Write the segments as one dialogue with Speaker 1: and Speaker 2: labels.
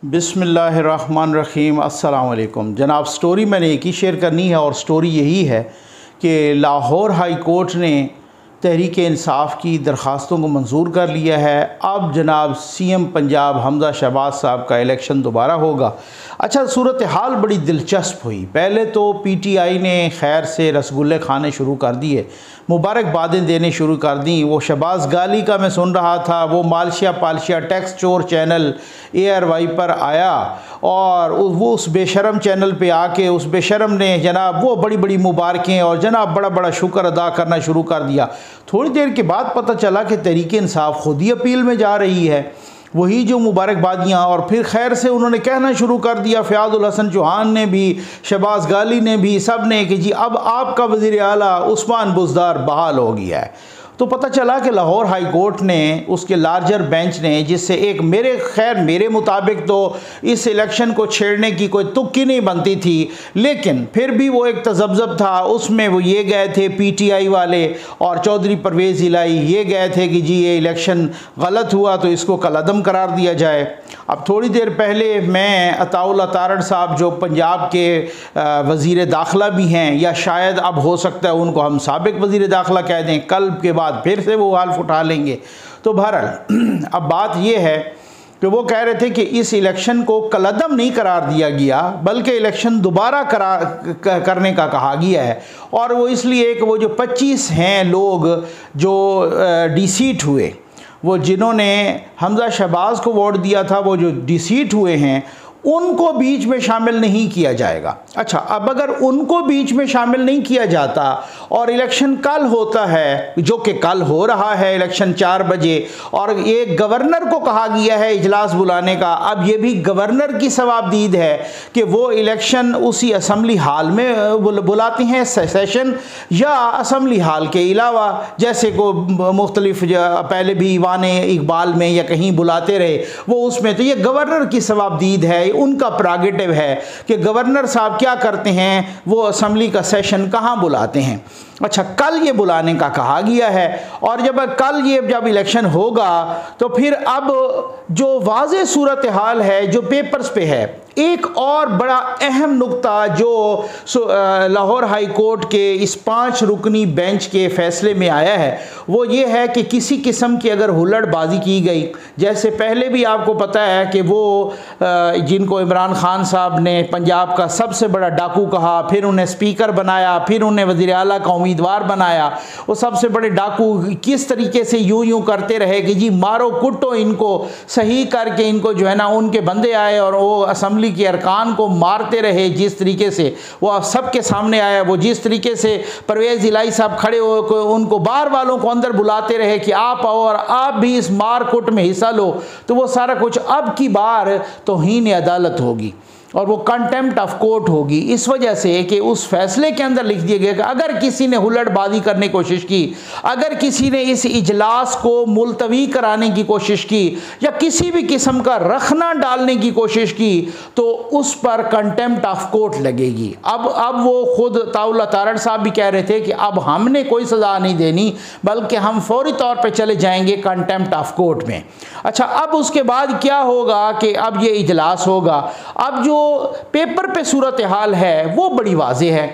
Speaker 1: बिस्मिल्लाहिर्रहमानिर्रहीम। अस्सलाम वालेकुम जनाब। स्टोरी मैंने एक ही शेयर करनी है और स्टोरी यही है कि लाहौर हाई कोर्ट ने तहरीक इंसाफ की दरख्वास्तों को मंजूर कर लिया है। अब जनाब सीएम पंजाब हमज़ा शहबाज साहब का इलेक्शन दोबारा होगा। अच्छा, सूरत हाल बड़ी दिलचस्प हुई। पहले तो पीटीआई ने खैर से रसगुल्ले खाने शुरू कर दिए, मुबारकबादें देने शुरू कर दी। वो शहबाज गाली का मैं सुन रहा था, वो मालशिया पालशिया टैक्स चोर चैनल ARY पर आया और वो उस बेशरम चैनल पे आके उस बेशरम ने जनाब वो बड़ी बड़ी मुबारकें और जनाब बड़ा बड़ा शुक्र अदा करना शुरू कर दिया। थोड़ी देर के बाद पता चला कि तहरीक इंसाफ खुद ही अपील में जा रही है, वही जो मुबारकबादियाँ। और फिर खैर से उन्होंने कहना शुरू कर दिया, फ़याज़ुल हसन चौहान ने भी, शहबाज गाली ने भी, सब ने कि जी अब आपका वज़ीर आला उस्मान बुज़दार बहाल हो गया है। तो पता चला कि लाहौर हाई कोर्ट ने, उसके लार्जर बेंच ने, जिससे एक मेरे मुताबिक तो इस इलेक्शन को छेड़ने की कोई तुक्की नहीं बनती थी, लेकिन फिर भी वो एक तजब्ज़ब था। उसमें वो ये गए थे पीटीआई वाले और चौधरी परवेज़ इलाही ये गए थे कि जी ये इलेक्शन गलत हुआ तो इसको कलअदम करार दिया जाए। अब थोड़ी देर पहले मैं अताउल्लाह तारड़ साहब जो पंजाब के वज़ीर दाखिला भी हैं, या शायद अब हो सकता है उनको हम साबिक वज़ीर दाखिला कह दें, कल के बाद फिर से वो हाल्फ उठा लेंगे। तो बहरहाल अब बात ये है कि वो कह रहे थे कि इस इलेक्शन को कलअदम नहीं करार दिया गया, बल्कि इलेक्शन दोबारा करने का कहा गया है। और वो इसलिए कि वो जो 25 हैं लोग जो डिसीट हुए, वो जिन्होंने हमज़ा शहबाज को वोट दिया था, वो जो डिसीट हुए हैं उनको बीच में शामिल नहीं किया जाएगा। अच्छा, अब अगर उनको बीच में शामिल नहीं किया जाता और इलेक्शन कल होता है, जो कि कल हो रहा है इलेक्शन 4 बजे, और ये गवर्नर को कहा गया है इजलास बुलाने का। अब ये भी गवर्नर की सवाबदीद है कि वो इलेक्शन उसी असम्बली हाल में बुलाते हैं सेशन, या असम्बली हाल के अलावा जैसे को मुख्तलिफ पहले भी ईवान इकबाल में या कहीं बुलाते रहे वो उसमें। तो ये गवर्नर की सवाबदीद है, उनका प्रेरोगेटिव है कि गवर्नर साहब क्या करते हैं, वो असम्बली का सेशन कहाँ बुलाते हैं। अच्छा, कल ये बुलाने का कहा गया है, और जब इलेक्शन होगा तो फिर अब जो वाज़े सूरत हाल है जो पेपर्स पे है, एक और बड़ा अहम नुक्ता जो लाहौर हाई कोर्ट के इस 5 रुकनी बेंच के फैसले में आया है, वो ये है कि किसी किस्म की अगर हुल्लड़बाजी की गई, जैसे पहले भी आपको पता है कि वो जिनको इमरान खान साहब ने पंजाब का सबसे बड़ा डाकू कहा, फिर उन्हें स्पीकर बनाया, फिर उन्हें वज़ीर आला का उम्मीदवार बनाया, वो सबसे बड़े डाकू किस तरीके से यूं करते रहे कि जी मारो कुटो इनको, सही करके इनको जो है ना उनके बंदे आए और वो असम्बली के अरकान को मारते रहे। जिस तरीके से वो सबके सामने आया, वो जिस तरीके से परवेज़ इलाही साहब खड़े हो उनको बार वालों को अंदर बुलाते रहे कि आप आओ और आप भी इस मार कुट में हिस्सा लो, तो वो सारा कुछ अब की बार तौहीन अदालत होगी और वो कंटेम्प्ट ऑफ कोर्ट होगी, इस वजह से कि उस फैसले के अंदर लिख दिया गया कि अगर किसी ने हुल्लड़बाजी करने की कोशिश की, अगर किसी ने इस इजलास को मुलतवी कराने की कोशिश की या किसी भी किस्म का रखना डालने की कोशिश की, तो उस पर कंटेम्प्ट ऑफ कोर्ट लगेगी। अब वो खुद अताउल्लाह तारड़ साहब भी कह रहे थे कि अब हमने कोई सज़ा नहीं देनी, बल्कि हम फौरी तौर पर चले जाएंगे कंटेम्प्ट ऑफ कोर्ट में। अच्छा, अब उसके बाद क्या होगा कि अब ये इजलास होगा। अब जो पेपर पे सूरत हाल है वो बड़ी वाज़ेह है,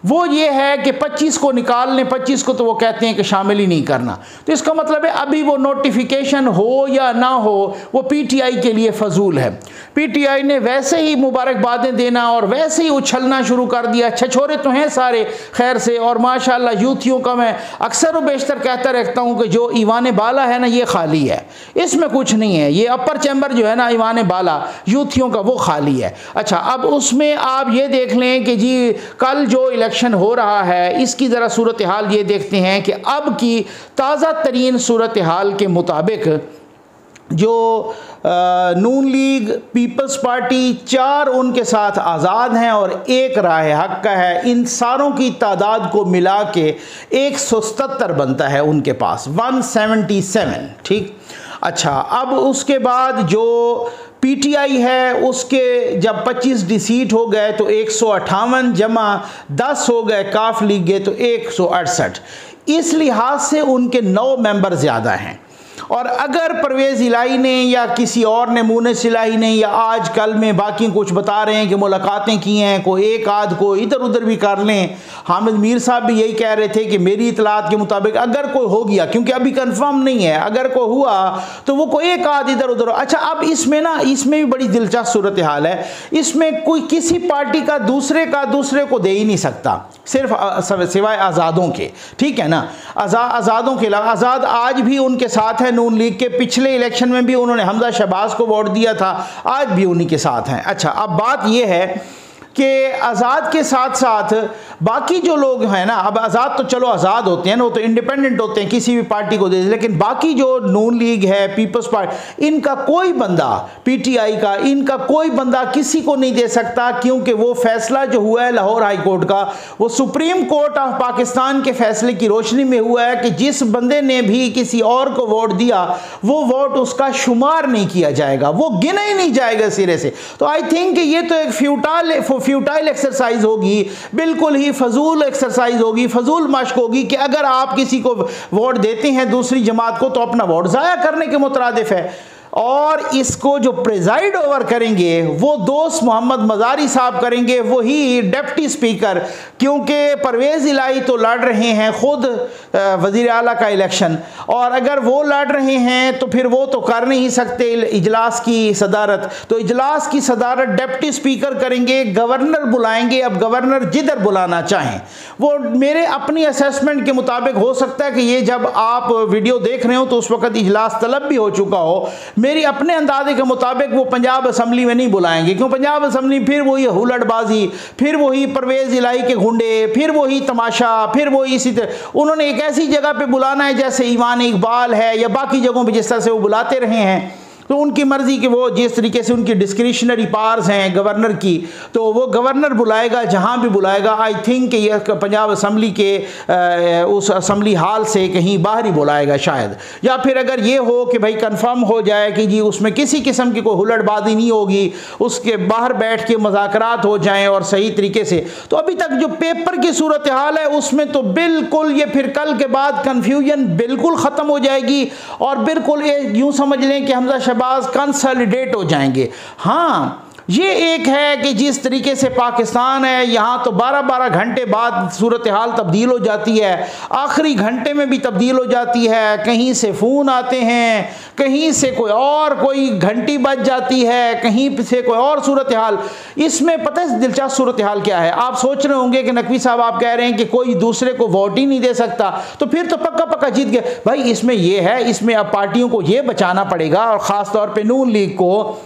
Speaker 1: वो ये है कि 25 को निकालने, 25 को तो वो कहते हैं कि शामिल ही नहीं करना। तो इसका मतलब है अभी वो नोटिफिकेशन हो या ना हो, वो पीटीआई के लिए फजूल है। पीटीआई ने वैसे ही मुबारकबादें देना और वैसे ही उछलना शुरू कर दिया। छछोरे तो हैं सारे खैर से, और माशाल्लाह यूथियों का मैं अक्सर व बेशतर कहता रहता हूँ कि जो ईवान बाला है ना ये खाली है, इसमें कुछ नहीं है। ये अपर चैम्बर जो है ना ईवान बाला यूथियों का, वो खाली है। अच्छा, अब उसमें आप ये देख लें कि जी कल जो इलेक्शन हो रहा है इसकी ज़रा सूरत हाल ये देखते हैं कि अब की ताज़ा तरीन सूरत हाल के मुताबिक जो नून लीग, पीपल्स पार्टी 4 उनके साथ आज़ाद हैं और 1 राह हक का है। इन सारों की तादाद को मिला के 177 बनता है उनके पास, 177। ठीक। अच्छा, अब उसके बाद जो पीटीआई है उसके जब 25 डिसीट हो गए तो 158 जमा 10 हो गए काफ लीग गए तो 168। इस लिहाज से उनके 9 मेंबर ज़्यादा हैं। और अगर परवेज़ इलाही ने या किसी और ने, मुनीस इलाही ने, या आज कल में बाकी कुछ बता रहे हैं कि मुलाकातें की हैं, कोई एक आध को इधर उधर भी कर लें। हामिद मीर साहब भी यही कह रहे थे कि मेरी इतलात के मुताबिक अगर कोई हो गया, क्योंकि अभी कंफर्म नहीं है, अगर कोई हुआ तो वो कोई एक आध इधर उधर। अच्छा, अब इसमें ना, इसमें भी बड़ी दिलचस्प सूरत हाल है। इसमें कोई किसी पार्टी का दूसरे को दे ही नहीं सकता, सिर्फ सिवाय आज़ादों के, ठीक है ना। आज़ादों के अलावा आज़ाद आज भी उनके साथ है नून लीग के। पिछले इलेक्शन में भी उन्होंने हमजा शहबाज को वोट दिया था, आज भी उन्हीं के साथ हैं। अच्छा, अब बात यह है कि आज़ाद के साथ साथ बाकी जो लोग हैं ना, अब आज़ाद तो चलो आज़ाद होते हैं ना, वो तो इंडिपेंडेंट होते हैं, किसी भी पार्टी को दे, लेकिन बाकी जो नून लीग है, पीपल्स पार्टी, इनका कोई बंदा, पीटीआई का, इनका कोई बंदा किसी को नहीं दे सकता, क्योंकि वो फैसला जो हुआ है लाहौर हाई कोर्ट का, वो सुप्रीम कोर्ट ऑफ पाकिस्तान के फैसले की रोशनी में हुआ है कि जिस बंदे ने भी किसी और को वोट दिया, वो वोट उसका शुमार नहीं किया जाएगा, वो गिना ही नहीं जाएगा सिरे से। तो आई थिंक ये तो एक फ्यूटाइल एक्सरसाइज होगी, बिल्कुल ही फजूल एक्सरसाइज होगी, फजूल मश्क होगी कि अगर आप किसी को वोट देते हैं दूसरी जमात को, तो अपना वोट ज़ाया करने के मुतरादिफ है। और इसको जो प्रेजाइड ओवर करेंगे वो दोस्त मोहम्मद मज़ारी साहब करेंगे, वही डिप्टी स्पीकर, क्योंकि परवेज़ इलाही तो लड़ रहे हैं खुद वज़ीर आला का इलेक्शन, और अगर वो लड़ रहे हैं तो फिर वो तो कर नहीं सकते इजलास की सदारत, तो इजलास की सदारत डिप्टी स्पीकर करेंगे, गवर्नर बुलाएंगे। अब गवर्नर जिधर बुलाना चाहें, वो मेरे अपनी असेसमेंट के मुताबिक हो सकता है कि ये जब आप वीडियो देख रहे हो तो उस वक्त इजलास तलब भी हो चुका हो। मेरी अपने अंदाजे के मुताबिक वो पंजाब असम्बली में नहीं बुलाएंगे, क्यों पंजाब असम्बली फिर वही हुलड़बाजी, फिर वही परवेज़ इलाही के गुंडे, फिर वही तमाशा, फिर वही इसी तरह। उन्होंने एक ऐसी जगह पे बुलाना है जैसे ईवान इकबाल है या बाकी जगहों पे जिस तरह से वो बुलाते रहे हैं, तो उनकी मर्ज़ी कि वो जिस तरीके से उनकी डिस्क्रिशनरी पावर्स हैं गवर्नर की, तो वो गवर्नर बुलाएगा जहाँ भी बुलाएगा। आई थिंक ये पंजाब असम्बली के उस असम्बली हाल से कहीं बाहर ही बुलाएगा शायद, या फिर अगर ये हो कि भाई कंफर्म हो जाए कि जी उसमें किसी किस्म की कोई हुलड़बाजी नहीं होगी, उसके बाहर बैठ के मुज़ाकरात हो जाएं और सही तरीके से। तो अभी तक जो पेपर की सूरत हाल है उसमें तो बिल्कुल ये फिर कल के बाद कन्फ्यूजन बिल्कुल ख़त्म हो जाएगी, और बिल्कुल ये यूँ समझ लें कि हमजा शहबाज कंसोलिडेट हो जाएंगे। हाँ, ये एक है कि जिस तरीके से पाकिस्तान है, यहाँ तो 12-12 घंटे बाद सूरत हाल तब्दील हो जाती है, आखिरी घंटे में भी तब्दील हो जाती है, कहीं से फ़ोन आते हैं, कहीं से कोई घंटी बज जाती है, कहीं से कोई और सूरत हाल। इसमें पता है दिलचस्प सूरत हाल क्या है? आप सोच रहे होंगे कि नकवी साहब आप कह रहे हैं कि कोई दूसरे को वोट ही नहीं दे सकता, तो फिर तो पक्का जीत गए। भाई इसमें यह है, इसमें अब पार्टियों को ये बचाना पड़ेगा, और ख़ास तौर पर नून लीग को,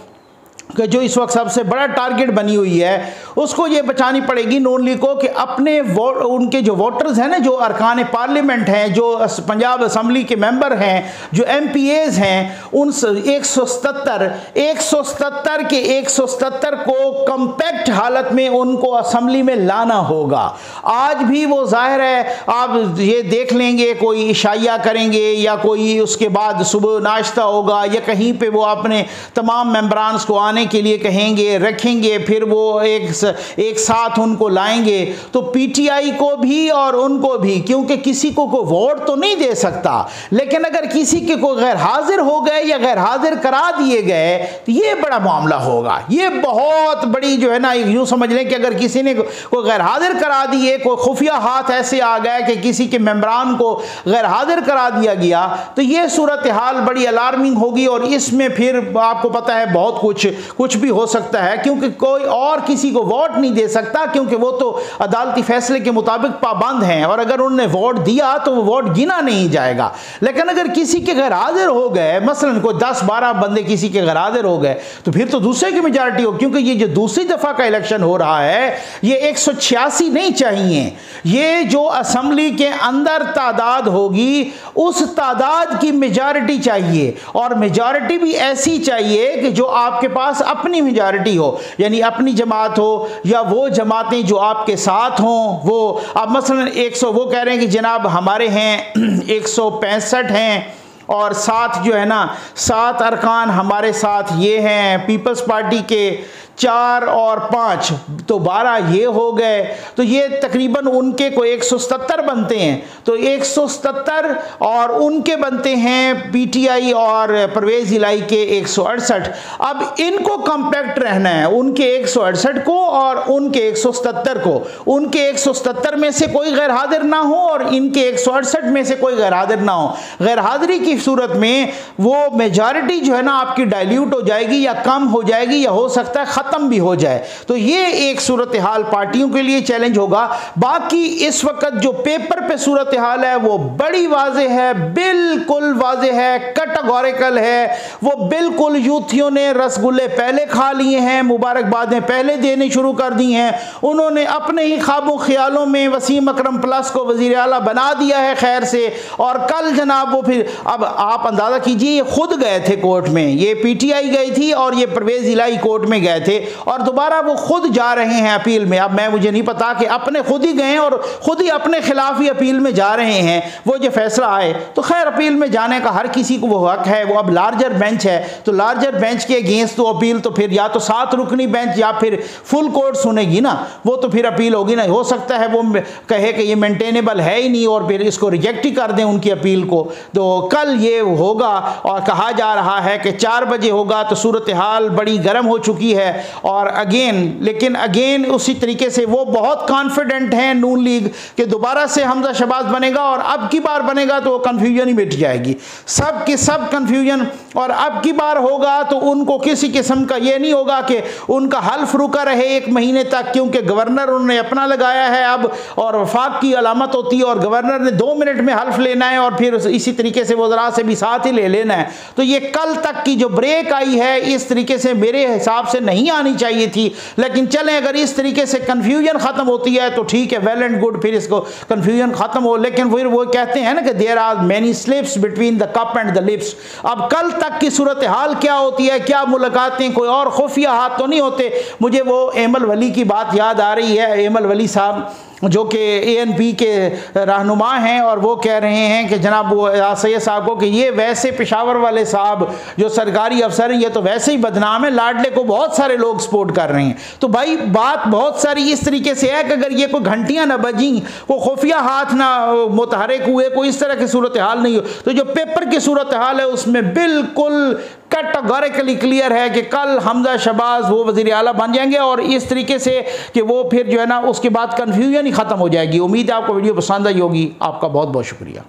Speaker 1: कि जो इस वक्त सबसे बड़ा टारगेट बनी हुई है, उसको ये बचानी पड़ेगी नून लीग को कि अपने उनके जो वोटर्स हैं ना, जो अरकान पार्लियामेंट हैं, जो पंजाब असम्बली के मेंबर हैं, जो MPAs हैं, उन 177 के 177 को कम्पैक्ट हालत में उनको असम्बली में लाना होगा। आज भी वो जाहिर है, आप ये देख लेंगे, कोई इशाया करेंगे या कोई उसके बाद सुबह नाश्ता होगा, या कहीं पे वो अपने तमाम मेंबरान्स को आने के लिए कहेंगे, रखेंगे, फिर वो एक साथ उनको लाएंगे। तो पीटीआई को भी और उनको भी, क्योंकि किसी को वोट तो नहीं दे सकता, लेकिन अगर किसी के को गैर हाजिर हो गए या गैर हाजिर करा दिए गए तो ये बड़ा मामला होगा। ये बहुत बड़ी जो है ना, यूँ समझ लें कि अगर किसी ने को गैर हाजिर करा दिए, कोई खुफिया हाथ ऐसे आ गए कि किसी के मेंबरान को गैर हाजिर करा दिया गया, तो ये सूरत हाल बड़ी अलार्मिंग होगी। और इसमें फिर आपको पता है बहुत कुछ भी हो सकता है, क्योंकि कोई और किसी को वोट नहीं दे सकता, क्योंकि वो तो अदालती फैसले के मुताबिक पाबंद हैं, और अगर उन्होंने वोट दिया तो वो वोट गिना नहीं जाएगा। लेकिन अगर किसी के गैर हाजिर हो गए, मसलन कोई 10-12 बंदे किसी के गैर हाजिर हो गए, तो फिर तो दूसरे की मेजॉरिटी हो, क्योंकि ये जो दूसरी दफा का इलेक्शन हो रहा है, ये 186 नहीं चाहिए, ये जो असम्बली के अंदर तादाद होगी उस तादाद की मेजॉरिटी चाहिए, और मेजॉरिटी भी ऐसी चाहिए कि जो आपके पास अपनी मेजॉरिटी हो, यानी अपनी जमात हो या वो जमातें जो आपके साथ हों। वो अब मसलन 100 वो कह रहे हैं कि जनाब हमारे हैं 165 हैं, और 7 जो है ना 7 अरकान हमारे साथ ये हैं, पीपल्स पार्टी के 4 और 5 तो 12 ये हो गए, तो ये तकरीबन उनके को 177 बनते हैं। तो 177 और उनके बनते हैं पीटीआई और परवेज़ इलाही के 168। अब इनको कॉम्पैक्ट रहना है, उनके 168 को और उनके 177 को। उनके 177 में से कोई गैर हाजिर ना हो और इनके 168 में से कोई गैर हाजिर ना हो। गैर हाजिरी की सूरत में वो मेजॉरिटी जो है ना आपकी डाइल्यूट हो जाएगी या कम हो जाएगी या हो सकता है ख़त्म भी हो जाए। तो ये एक सूरत हाल पार्टियों के लिए चैलेंज होगा। बाकी इस वक्त जो पेपर पे सूरत हाल है वो बड़ी वाज़ेह है, बिल्कुल वाज़ेह है, कैटेगोरिकल है। वो बिल्कुल यूथियों ने रसगुल्ले पहले खा लिए हैं, मुबारकबादें पहले देनी शुरू कर दी हैं। उन्होंने अपने ही ख्वाबों ख्यालों में वसीम अकरम प्लस को वज़ीर आला बना दिया है खैर से। और कल जनाब वो फिर, अब आप अंदाज़ा कीजिए, ये खुद गए थे कोर्ट में, ये पीटीआई गई थी और ये परवेज़ इलाही कोर्ट में गए थे और दोबारा वो खुद जा रहे हैं अपील में। अब मुझे नहीं पता कि अपने खुद ही गए और खुद ही अपने खिलाफ ही अपील में जा रहे हैं। वो जो फैसला आए तो खैर अपील में जाने का हर किसी को वो हक है। वो अब लार्जर बेंच है तो लार्जर बेंच के अगेंस्ट तो अपील तो फिर या तो 7 रुकनी बेंच या फिर फुल कोर्ट सुनेगी ना, वो तो फिर अपील होगी ना। हो सकता है वो कहे कि ये मेंटेनेबल है ही नहीं और फिर इसको रिजेक्ट ही कर दें उनकी अपील को। तो कल ये होगा और कहा जा रहा है कि 4 बजे होगा। तो सूरत हाल बड़ी गर्म हो चुकी है और लेकिन अगेन उसी तरीके से वो बहुत कॉन्फिडेंट हैं नून लीग कि दोबारा से हमजा शहबाज बनेगा और अब की बार बनेगा तो वो कन्फ्यूजन ही मिट जाएगी, सब की सब कन्फ्यूजन। और अब की बार होगा तो उनको किसी किस्म का ये नहीं होगा कि उनका हल्फ रुका रहे 1 महीने तक, क्योंकि गवर्नर उन्होंने अपना लगाया है अब और वफाक की अलामत होती है और गवर्नर ने 2 मिनट में हल्फ लेना है और फिर इसी तरीके से वज़रा से भी साथ ही ले लेना है। तो ये कल तक की जो ब्रेक आई है इस तरीके से मेरे हिसाब से नहीं आनी चाहिए थी। लेकिन चलें, अगर इस तरीके से कन्फ्यूजन ख़त्म होती है तो ठीक है, वेल एंड गुड, फिर इसको कन्फ्यूजन ख़त्म हो। लेकिन फिर वो कहते हैं ना कि there are many slips between the cup and the lips. अब कल तक की सूरत हाल क्या होती है, क्या मुलाकातें, कोई और खुफिया हाथ तो नहीं होते। मुझे वो एमल वली की बात याद आ रही है, एमल वली साहब जो कि ANP के रहनुमा हैं और वो कह रहे हैं कि जनाब वो सैयद साहब को कि ये वैसे पेशावर वाले साहब जो सरकारी अफसर हैं ये तो वैसे ही बदनाम है, लाडले को बहुत सारे लोग सपोर्ट कर रहे हैं। तो भाई बात बहुत सारी इस तरीके से है कि अगर ये कोई घंटियां ना बजी, कोई खुफिया हाथ ना मुतहरिक हुए, कोई इस तरह की सूरत हाल नहीं हो, तो जो पेपर की सूरत हाल है उसमें बिल्कुल कैटेगोरिकली क्लियर है कि कल हमजा शहबाज वो वज़ीर आला बन जाएंगे और इस तरीके से कि वो फिर जो है ना उसके बाद कन्फ्यूजन ही ख़त्म हो जाएगी। उम्मीद है आपको वीडियो पसंद आई होगी। आपका बहुत बहुत शुक्रिया।